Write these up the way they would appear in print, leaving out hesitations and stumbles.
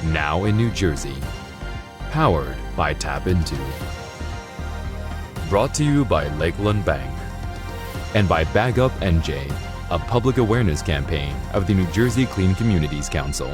now in New Jersey. Powered by TAPinto. Brought to you by Lakeland Bank. And by Bag Up NJ, a public awareness campaign of the New Jersey Clean Communities Council.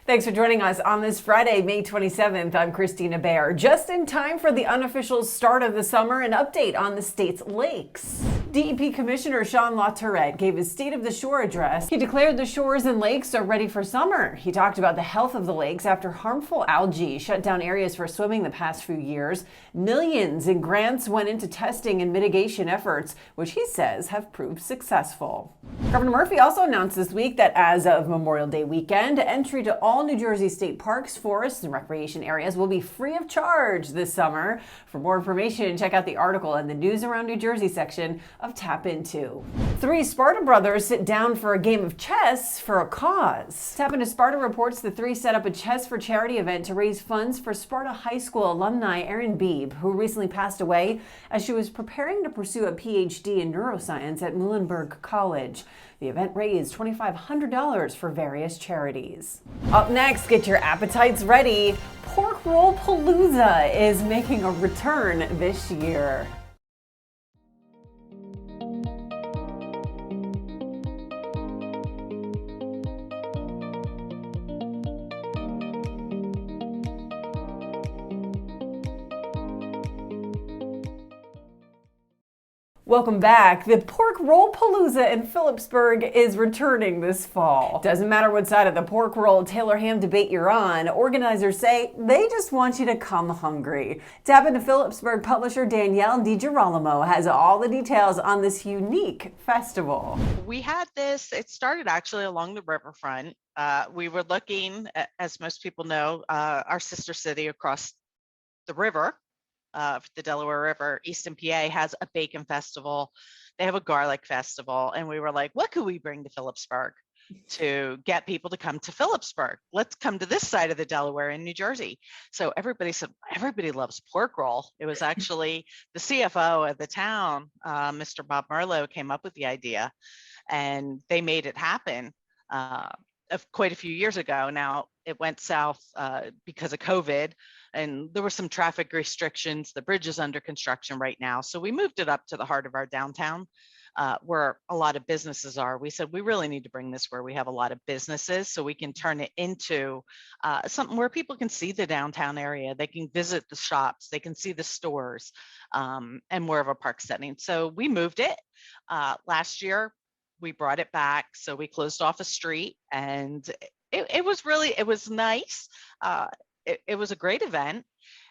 Thanks for joining us on this Friday, May 27th. I'm Kristina Behr. Just in time for the unofficial start of the summer, an update on the state's lakes. DEP Commissioner Sean LaTourette gave his State of the Shore address. He declared the shores and lakes are ready for summer. He talked about the health of the lakes after harmful algae shut down areas for swimming the past few years. Millions in grants went into testing and mitigation efforts, which he says have proved successful. Governor Murphy also announced this week that as of Memorial Day weekend, entry to all New Jersey state parks, forests, and recreation areas will be free of charge this summer. For more information, check out the article in the News Around New Jersey section of TAPinto. 3 Sparta brothers sit down for a game of chess for a cause. TAPinto Sparta reports the 3 set up a Chess for Charity event to raise funds for Sparta High School alumni Erin Beeb, who recently passed away as she was preparing to pursue a PhD in neuroscience at Muhlenberg College. The event raised $2,500 for various charities. Up next, get your appetites ready. Pork Roll Palooza is making a return this year. Welcome back. The Pork Roll Palooza in Phillipsburg is returning this fall. Doesn't matter what side of the pork roll Taylor ham debate you're on, organizers say they just want you to come hungry. TAPinto Phillipsburg publisher Danielle DiGirolamo has all the details on this unique festival. We had this, it started actually along the riverfront. We were looking, as most people know, our sister city across the river, the Delaware River, Easton PA, has a bacon festival. They have a garlic festival. And we were like, what could we bring to Phillipsburg to get people to come to Phillipsburg? Let's come to this side of the Delaware in New Jersey. So everybody said, everybody loves pork roll. It was actually the CFO of the town, Mr. Bob Merlo, came up with the idea, and they made it happen quite a few years ago. Now, it went south because of COVID, and there were some traffic restrictions. The bridge is under construction right now. So we moved it up to the heart of our downtown, where a lot of businesses are. We said, we really need to bring this where we have a lot of businesses so we can turn it into something where people can see the downtown area. They can visit the shops, they can see the stores, and more of a park setting. So we moved it last year. We brought it back. So we closed off a street, and it was nice. It was a great event.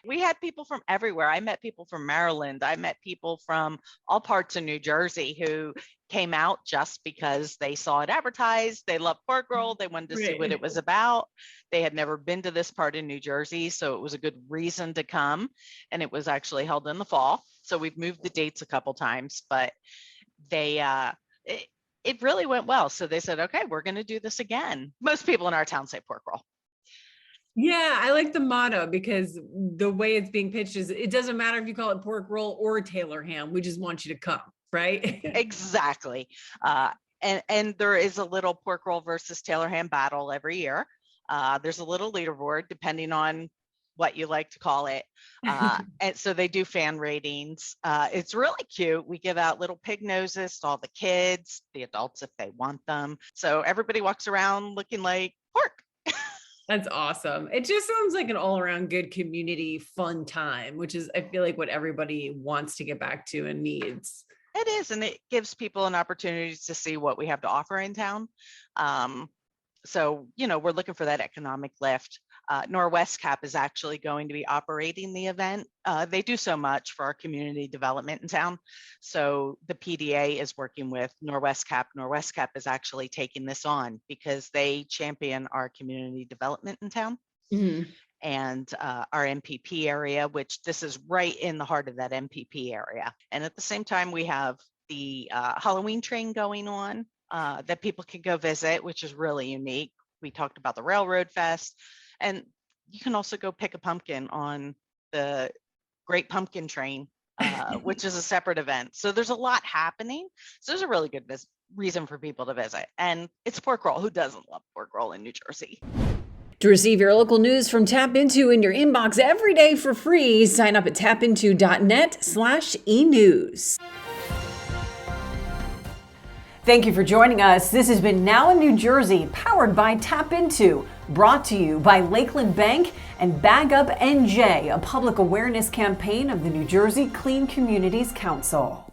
We had people from everywhere. I met people from Maryland. I met people from all parts of New Jersey who came out just because they saw it advertised. They loved pork roll. They wanted to see what it was about. They had never been to this part of New Jersey, so it was a good reason to come. And it was actually held in the fall. So we've moved the dates a couple times, but it really went well. So they said, okay, we're going to do this again. Most people in our town say pork roll. Yeah, I like the motto because the way it's being pitched is it doesn't matter if you call it pork roll or Taylor ham. We just want you to come, right? Exactly. And there is a little pork roll versus Taylor ham battle every year. There's a little leaderboard depending on what you like to call it. And so they do fan ratings. It's really cute. We give out little pig noses to all the kids, the adults if they want them. So everybody walks around looking like pork. That's awesome. It just sounds like an all-around good community fun time, which is, I feel like, what everybody wants to get back to and needs. It is, and it gives people an opportunity to see what we have to offer in town. So, we're looking for that economic lift. Norwest Cap is actually going to be operating the event. They do so much for our community development in town. So the PDA is working with Norwest Cap. Norwest Cap is actually taking this on because they champion our community development in town. Mm-hmm. And our MPP area, which this is right in the heart of that MPP area. And at the same time, we have the Halloween train going on that people can go visit, which is really unique. We talked about the Railroad Fest, and you can also go pick a pumpkin on the Great Pumpkin Train, which is a separate event. So there's a lot happening. So there's a really good reason for people to visit. And it's pork roll. Who doesn't love pork roll in New Jersey? To receive your local news from TAPinto in your inbox every day for free, sign up at tapinto.net/enews. Thank you for joining us. This has been Now in New Jersey, powered by TAPinto, brought to you by Lakeland Bank and Bag Up NJ, a public awareness campaign of the New Jersey Clean Communities Council.